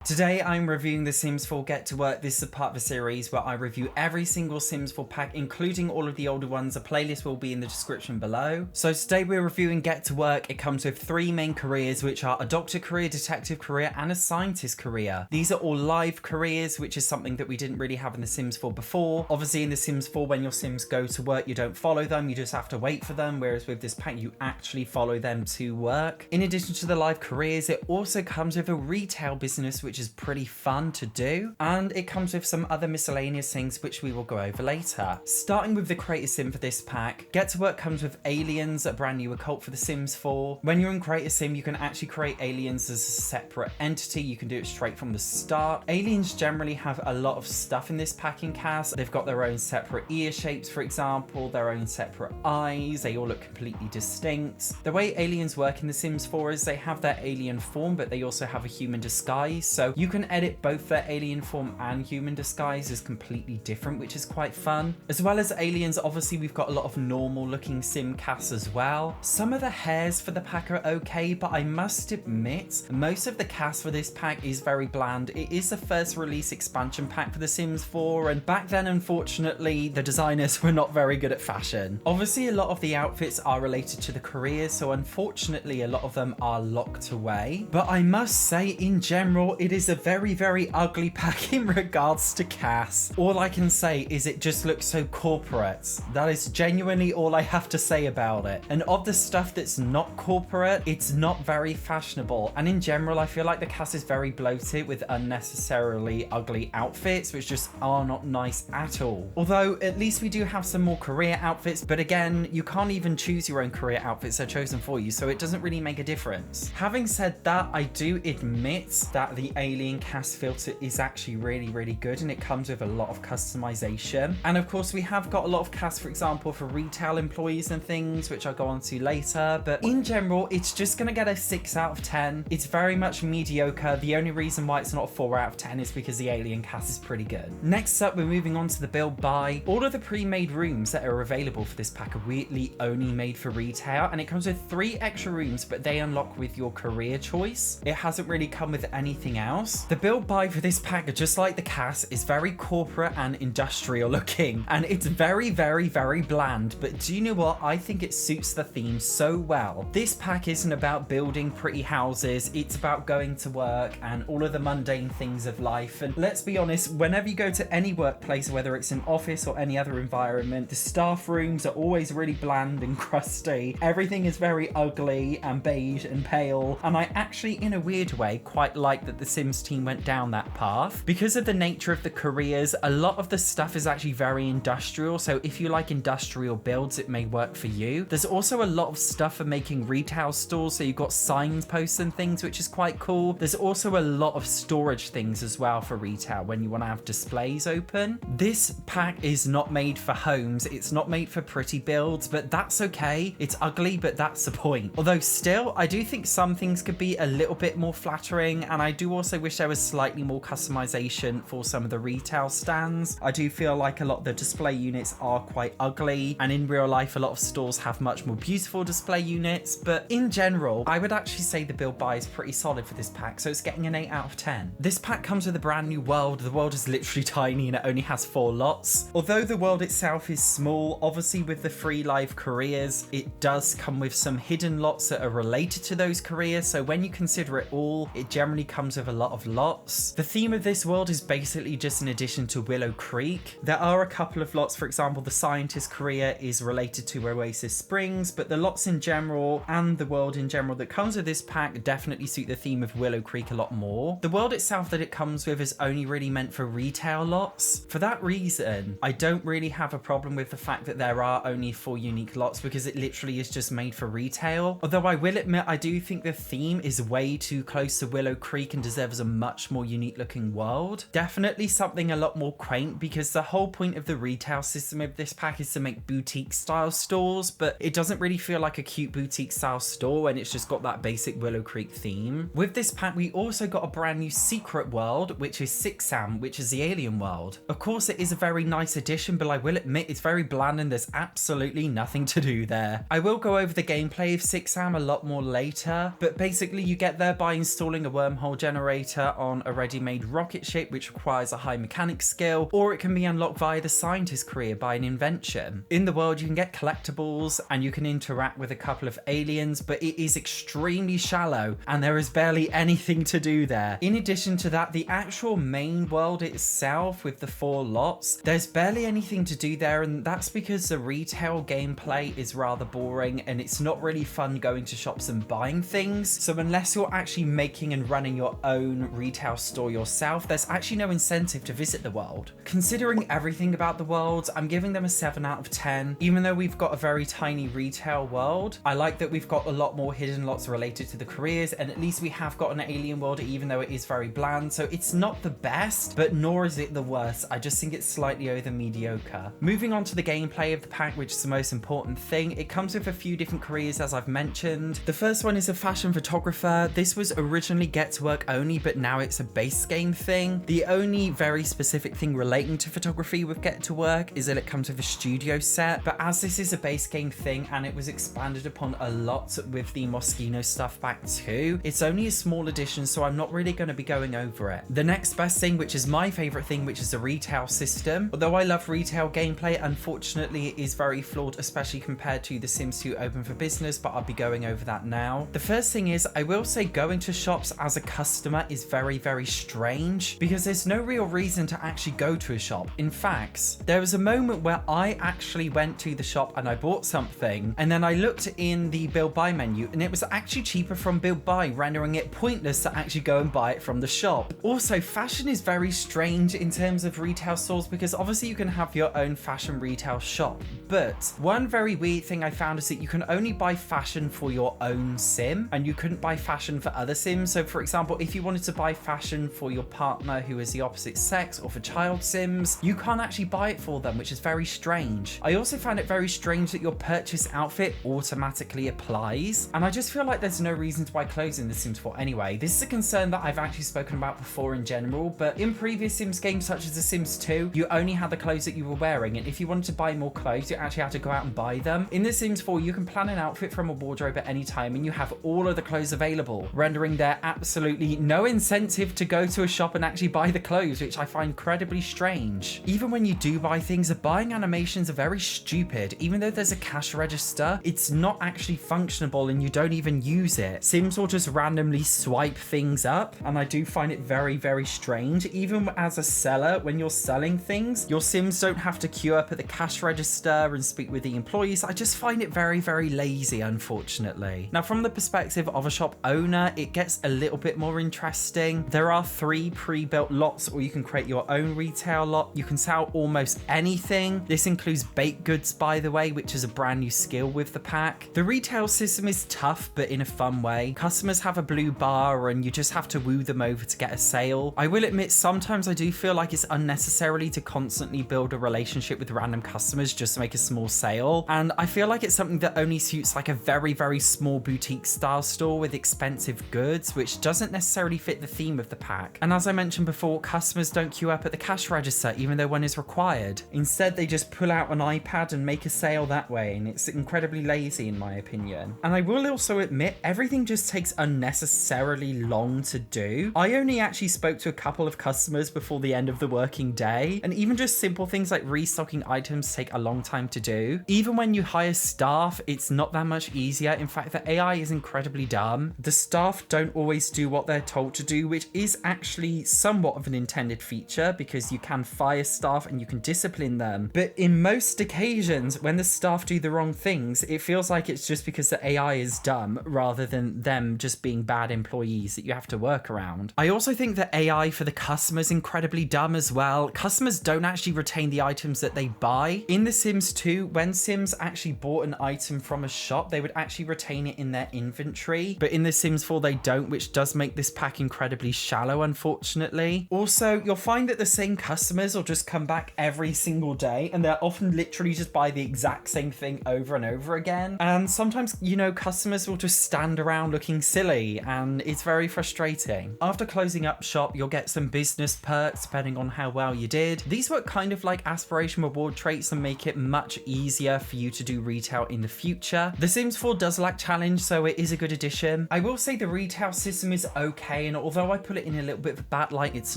Today I'm reviewing The Sims 4 Get to Work. This is a part of a series where I review every single Sims 4 pack, including all of the older ones. A playlist will be in the description below. So today we're reviewing Get to Work. It comes with three main careers, which are a doctor career, detective career, and a scientist career. These are all live careers, which is something that we didn't really have in The Sims 4 before. Obviously in The Sims 4, when your Sims go to work, you don't follow them, you just have to wait for them, whereas with this pack, you actually follow them to work. In addition to the live careers, it also comes with a retail business, which is pretty fun to do, and it comes with some other miscellaneous things which we will go over later. Starting with the creator sim for this pack, Get to Work comes with aliens, a brand new occult for The Sims 4. When you're in creator sim, you can actually create aliens as a separate entity. You can do it straight from the start. Aliens generally have a lot of stuff in this packing cast. They've got their own separate ear shapes, for example, their own separate eyes. They all look completely distinct. The way aliens work in The Sims 4 is they have their alien form, but they also have a human disguise, so you can edit both their alien form and human disguise as completely different, which is quite fun. As well as aliens, obviously we've got a lot of normal looking sim casts as well. Some of the hairs for the pack are okay, but I must admit most of the cast for this pack is very bland. It is the first release expansion pack for The Sims 4, and back then unfortunately the designers were not very good at fashion. Obviously a lot of the outfits are related to the careers, so unfortunately a lot of them are locked away, but I must say in general it is a very ugly pack in regards to cast. All I can say is it just looks so corporate. That is genuinely all I have to say about it. And of the stuff that's not corporate, it's not very fashionable. And in general, I feel like the cast is very bloated with unnecessarily ugly outfits, which just are not nice at all. Although at least we do have some more career outfits, but again, you can't even choose your own career outfits, they're chosen for you, so it doesn't really make a difference. Having said that, I do admit that the alien cast filter is actually really good, and it comes with a lot of customization. And of course we have got a lot of cast, for example, for retail employees and things, which I'll go on to later, but in general it's just gonna get a 6 out of 10. It's very much mediocre. The only reason why it's not a 4 out of 10 is because the alien cast is pretty good. Next up, we're moving on to the build buy. All of the pre-made rooms that are available for this pack are weirdly only made for retail, and it comes with 3 extra rooms, but they unlock with your career choice. It hasn't really come with anything else. The build buy for this pack, just like the cast, is very corporate and industrial looking, and it's very bland, but do you know what? I think it suits the theme so well. This pack isn't about building pretty houses, it's about going to work and all of the mundane things of life. And let's be honest, whenever you go to any workplace, whether it's an office or any other environment, the staff rooms are always really bland and crusty. Everything is very ugly and beige and pale, and I actually, in a weird way, quite like that the Sims team went down that path. Because of the nature of the careers, a lot of the stuff is actually very industrial, so if you like industrial builds, it may work for you. There's also a lot of stuff for making retail stores, so you've got signs posts and things, which is quite cool. There's also a lot of storage things as well for retail when you want to have displays open. This pack is not made for homes, it's not made for pretty builds, but that's okay. It's ugly, but that's the point. Although still, I do think some things could be a little bit more flattering, and I do also wish there was slightly more customization for some of the retail stands. I do feel like a lot of the display units are quite ugly, and in real life a lot of stores have much more beautiful display units, but in general I would actually say the build buy is pretty solid for this pack, so it's getting an 8 out of 10. This pack comes with a brand new world. The world is literally tiny and it only has 4 lots. Although the world itself is small, obviously with the free live careers, it does come with some hidden lots that are related to those careers, so when you consider it all, it generally comes with a lot of lots. The theme of this world is basically just an addition to Willow Creek. There are a couple of lots, for example, the scientist career is related to Oasis Springs, but the lots in general and the world in general that comes with this pack definitely suit the theme of Willow Creek a lot more. The world itself that it comes with is only really meant for retail lots. For that reason, I don't really have a problem with the fact that there are only 4 unique lots, because it literally is just made for retail. Although I will admit, I do think the theme is way too close to Willow Creek and deserves a much more unique looking world. Definitely something a lot more quaint, because the whole point of the retail system of this pack is to make boutique style stores, but it doesn't really feel like a cute boutique style store when it's just got that basic Willow Creek theme. With this pack, we also got a brand new secret world, which is Sixam, which is the alien world. Of course, it is a very nice addition, but I will admit it's very bland and there's absolutely nothing to do there. I will go over the gameplay of Sixam a lot more later, but basically you get there by installing a wormhole generator operator on a ready-made rocket ship which requires a high mechanics skill, or it can be unlocked via the scientist career by an invention. In the world you can get collectibles and you can interact with a couple of aliens, but it is extremely shallow and there is barely anything to do there. In addition to that, the actual main world itself with the 4 lots, there's barely anything to do there, and that's because the retail gameplay is rather boring and it's not really fun going to shops and buying things. So unless you're actually making and running your own retail store yourself, there's actually no incentive to visit the world. Considering everything about the world, I'm giving them a 7 out of 10. Even though we've got a very tiny retail world, I like that we've got a lot more hidden lots related to the careers, and at least we have got an alien world even though it is very bland. So it's not the best, but nor is it the worst. I just think it's slightly over mediocre. Moving on to the gameplay of the pack, which is the most important thing, it comes with a few different careers as I've mentioned. The first one is a fashion photographer. This was originally Get to Work only, but now it's a base game thing. The only very specific thing relating to photography with Get to Work is that it comes with a studio set, but as this is a base game thing and it was expanded upon a lot with the Moschino stuff back too, it's only a small edition, so I'm not really going to be going over it. The next best thing, which is my favorite thing, which is the retail system. Although I love retail gameplay, unfortunately it is very flawed, especially compared to The Sims 2 Open for Business, but I'll be going over that now. The first thing is, I will say going to shops as a customer is very, very strange because there's no real reason to actually go to a shop. In fact, there was a moment where I actually went to the shop and I bought something, and then I looked in the build buy menu and it was actually cheaper from build buy, rendering it pointless to actually go and buy it from the shop. Also, fashion is very strange in terms of retail stores because obviously you can have your own fashion retail shop, but one very weird thing I found is that you can only buy fashion for your own sim and you couldn't buy fashion for other sims. So for example, if you wanted to buy fashion for your partner who is the opposite sex or for child sims, you can't actually buy it for them, which is very strange. I also found it very strange that your purchase outfit automatically applies, and I just feel like there's no reason to buy clothes in The Sims 4 anyway. This is a concern that I've actually spoken about before in general, but in previous Sims games such as The Sims 2, you only had the clothes that you were wearing, and if you wanted to buy more clothes, you actually had to go out and buy them. In The Sims 4, you can plan an outfit from a wardrobe at any time and you have all of the clothes available, rendering there absolutely no incentive to go to a shop and actually buy the clothes, which I find incredibly strange. Even when you do buy things, the buying animations are very stupid. Even though there's a cash register, it's not actually functionable and you don't even use it. Sims will just randomly swipe things up, and I do find it very, very strange. Even as a seller, when you're selling things, your Sims don't have to queue up at the cash register and speak with the employees. I just find it very, very lazy, unfortunately. Now, from the perspective of a shop owner, it gets a little bit more interesting. There are 3 pre-built lots, or you can create your own retail lot. You can sell almost anything. This includes baked goods, by the way, which is a brand new skill with the pack. The retail system is tough, but in a fun way. Customers have a blue bar and you just have to woo them over to get a sale. I will admit, sometimes I do feel like it's unnecessarily to constantly build a relationship with random customers just to make a small sale. And I feel like it's something that only suits like a very, very small boutique style store with expensive goods, which doesn't necessarily fit the theme of the pack. And as I mentioned before, customers don't queue up at the cash register, even though one is required. Instead, they just pull out an iPad and make a sale that way, and it's incredibly lazy in my opinion. And I will also admit, everything just takes unnecessarily long to do. I only actually spoke to a couple of customers before the end of the working day, and even just simple things like restocking items take a long time to do. Even when you hire staff, it's not that much easier. In fact, the AI is incredibly dumb. The staff don't always do what they're told to do, which is actually somewhat of an intended feature because you can fire staff and you can discipline them. But in most occasions, when the staff do the wrong things, it feels like it's just because the AI is dumb rather than them just being bad employees that you have to work around. I also think that AI for the customer is incredibly dumb as well. Customers don't actually retain the items that they buy. In The Sims 2, when Sims actually bought an item from a shop, they would actually retain it in their inventory. But in The Sims 4, they don't, which does make this pack incredibly shallow, unfortunately. Also, you'll find that the same customers will just come back every single day, and they're often literally just buy the exact same thing over and over again. And sometimes, you know, customers will just stand around looking silly, and it's very frustrating. After closing up shop, you'll get some business perks depending on how well you did. These work kind of like aspiration reward traits and make it much easier for you to do retail in the future. The Sims 4 does lack challenge, so it is a good addition. I will say the retail system is okay. okay, and although I put it in a little bit of a bad light, it's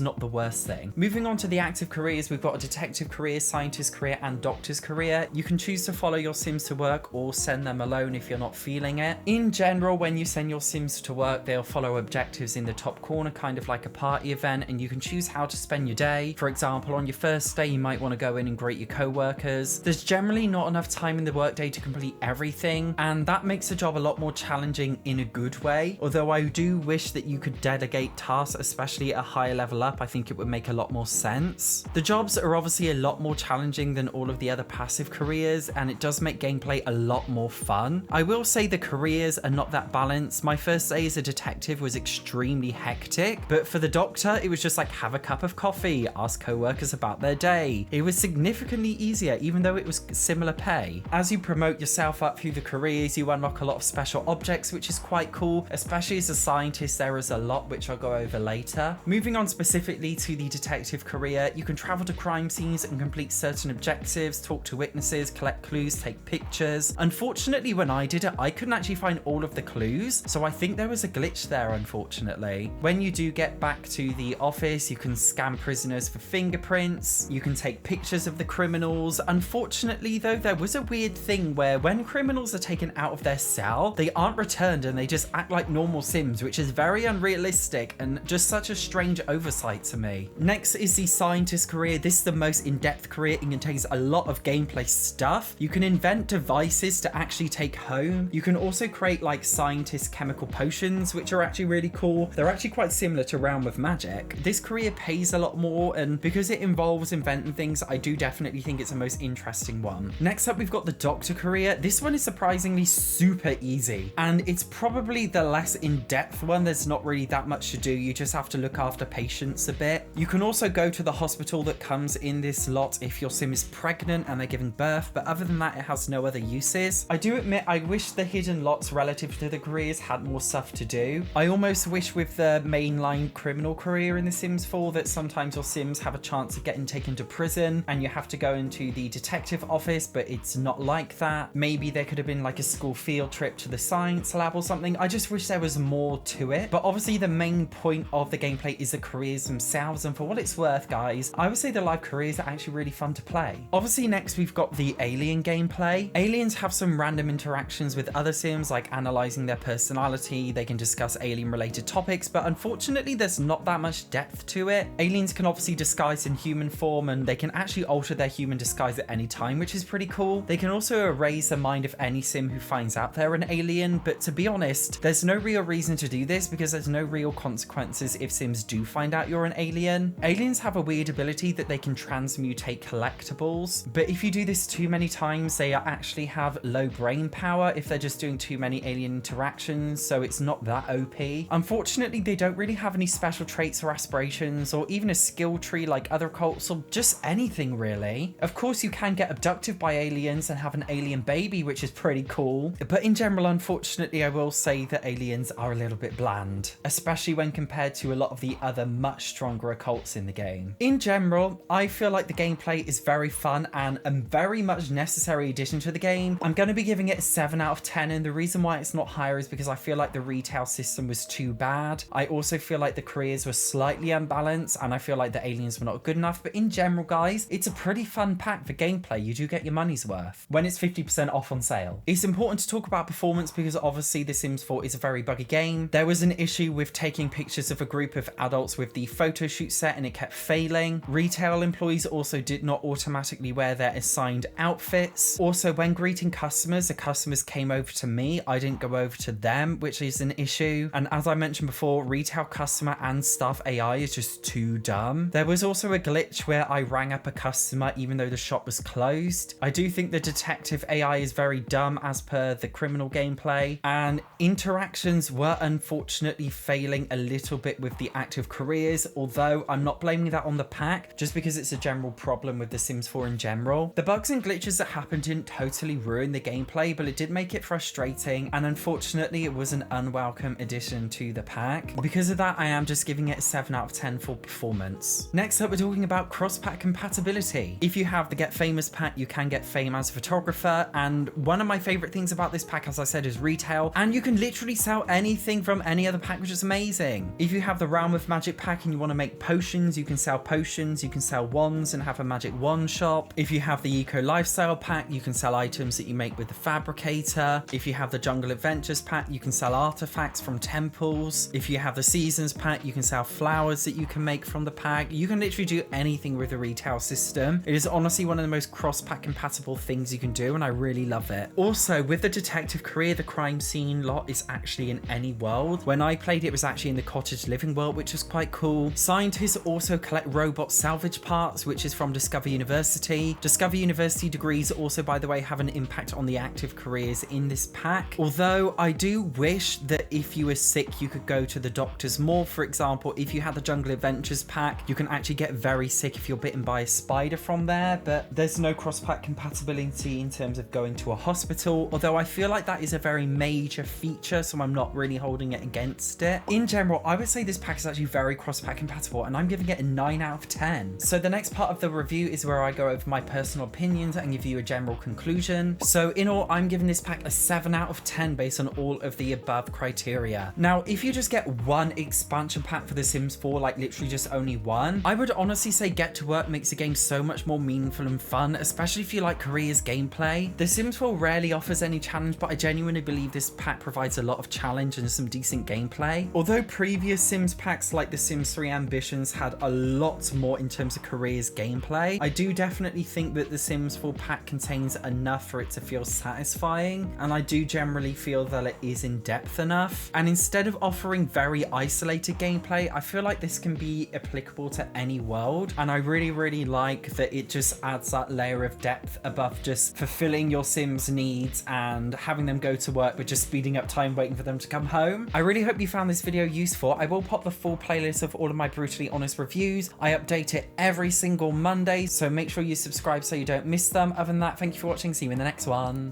not the worst thing. Moving on to the active careers, we've got a detective career, scientist career, and doctor's career. You can choose to follow your Sims to work or send them alone if you're not feeling it. In general, when you send your Sims to work, they'll follow objectives in the top corner, kind of like a party event, and you can choose how to spend your day. For example, on your first day, you might want to go in and greet your co-workers. There's generally not enough time in the workday to complete everything, and that makes the job a lot more challenging in a good way. Although I do wish that you could delegate tasks, especially at a higher level up. I think it would make a lot more sense. The jobs are obviously a lot more challenging than all of the other passive careers, and it does make gameplay a lot more fun. I will say the careers are not that balanced. My first day as a detective was extremely hectic, but for the doctor, it was just like have a cup of coffee, ask co-workers about their day. It was significantly easier, even though it was similar pay. As you promote yourself up through the careers, you unlock a lot of special objects, which is quite cool. Especially as a scientist, there is a lot which I'll go over later. Moving on specifically to the detective career, you can travel to crime scenes and complete certain objectives, talk to witnesses, collect clues, take pictures. Unfortunately, when I did it, I couldn't actually find all of the clues, so I think there was a glitch there, unfortunately. When you do get back to the office, you can scan prisoners for fingerprints, you can take pictures of the criminals. Unfortunately though, there was a weird thing where when criminals are taken out of their cell, they aren't returned and they just act like normal Sims, which is very unrealistic and just such a strange oversight to me. Next is the scientist career. This is the most in-depth career. It contains a lot of gameplay stuff. You can invent devices to actually take home. You can also create like scientist chemical potions, which are actually really cool. They're actually quite similar to Realm of Magic. This career pays a lot more, and because it involves inventing things, I do definitely think it's the most interesting one. Next up, we've got the doctor career. This one is surprisingly super easy, and it's probably the less in-depth one. There's not really that much to do. You just have to look after patients a bit. You can also go to the hospital that comes in this lot if your sim is pregnant and they're giving birth, but other than that, it has no other uses. I do admit I wish the hidden lots relative to the careers had more stuff to do. I almost wish with the mainline criminal career in The Sims 4 that sometimes your Sims have a chance of getting taken to prison and you have to go into the detective office, but it's not like that. Maybe there could have been like a school field trip to the science lab or something. I just wish there was more to it. But obviously the main point of the gameplay is the careers themselves, and for what it's worth, guys, I would say the live careers are actually really fun to play. Obviously next we've got the alien gameplay. Aliens have some random interactions with other Sims, like analyzing their personality. They can discuss alien related topics, but unfortunately there's not that much depth to it. Aliens can obviously disguise in human form, and they can actually alter their human disguise at any time, which is pretty cool. They can also erase the mind of any Sim who finds out they're an alien, but to be honest, there's no real reason to do this because there's no real consequences if Sims do find out you're an alien. Aliens have a weird ability that they can transmutate collectibles, but if you do this too many times, they actually have low brain power if they're just doing too many alien interactions, so it's not that OP. Unfortunately, they don't really have any special traits or aspirations, or even a skill tree like other cults, or just anything really. Of course, you can get abducted by aliens and have an alien baby, which is pretty cool, but in general, unfortunately, I will say that aliens are a little bit bland, especially when compared to a lot of the other much stronger occults in the game. In general, I feel like the gameplay is very fun and a very much necessary addition to the game. I'm going to be giving it a 7 out of 10, and the reason why it's not higher is because I feel like the retail system was too bad. I also feel like the careers were slightly unbalanced, and I feel like the aliens were not good enough, but in general, guys, it's a pretty fun pack for gameplay. You do get your money's worth when it's 50% off on sale. It's important to talk about performance because obviously The Sims 4 is a very buggy game. There was an issue with taking pictures of a group of adults with the photo shoot set and it kept failing. Retail employees also did not automatically wear their assigned outfits. Also, when greeting customers, the customers came over to me. I didn't go over to them, which is an issue. And as I mentioned before, retail customer and staff AI is just too dumb. There was also a glitch where I rang up a customer even though the shop was closed. I do think the detective AI is very dumb as per the criminal gameplay, and interactions were unfortunately failing a little bit with the active careers, although I'm not blaming that on the pack, just because it's a general problem with The Sims 4 in general. The bugs and glitches that happened didn't totally ruin the gameplay, but it did make it frustrating, and unfortunately it was an unwelcome addition to the pack. Because of that, I am just giving it a 7 out of 10 for performance. Next up, we're talking about cross-pack compatibility. If you have the Get Famous pack, you can get fame as a photographer, and one of my favorite things about this pack, as I said, is retail, and you can literally sell anything from any other pack, which is amazing. amazing. If you have the Realm of Magic pack and you want to make potions, you can sell potions, you can sell wands and have a magic wand shop. If you have the Eco Lifestyle pack, you can sell items that you make with the Fabricator. If you have the Jungle Adventures pack, you can sell artifacts from temples. If you have the Seasons pack, you can sell flowers that you can make from the pack. You can literally do anything with the retail system. It is honestly one of the most cross-pack compatible things you can do, and I really love it. Also, with the detective career, the crime scene lot is actually in any world. When I played, it was actually in the cottage living world, which is quite cool. Scientists also collect robot salvage parts, which is from Discover University. Discover University degrees also, by the way, have an impact on the active careers in this pack. Although I do wish that if you were sick, you could go to the doctors more. For example, if you had the Jungle Adventures pack, you can actually get very sick if you're bitten by a spider from there, but there's no cross-pack compatibility in terms of going to a hospital, although I feel like that is a very major feature, so I'm not really holding it against it. In general, I would say this pack is actually very cross-pack compatible, and I'm giving it a 9 out of 10. So the next part of the review is where I go over my personal opinions and give you a general conclusion. So in all, I'm giving this pack a 7 out of 10 based on all of the above criteria. Now, if you just get one expansion pack for The Sims 4, like literally just only one, I would honestly say Get to Work makes the game so much more meaningful and fun, especially if you like careers gameplay. The Sims 4 rarely offers any challenge, but I genuinely believe this pack provides a lot of challenge and some decent gameplay. Although previous Sims packs like The Sims 3 Ambitions had a lot more in terms of careers gameplay, I do definitely think that The Sims 4 pack contains enough for it to feel satisfying, and I do generally feel that it is in depth enough. And instead of offering very isolated gameplay, I feel like this can be applicable to any world, and I really like that it just adds that layer of depth above just fulfilling your Sims needs and having them go to work but just speeding up time waiting for them to come home. I really hope you found this video useful. I will pop the full playlist of all of my brutally honest reviews. I update it every single Monday, so make sure you subscribe so you don't miss them. Other than that, thank you for watching. See you in the next one.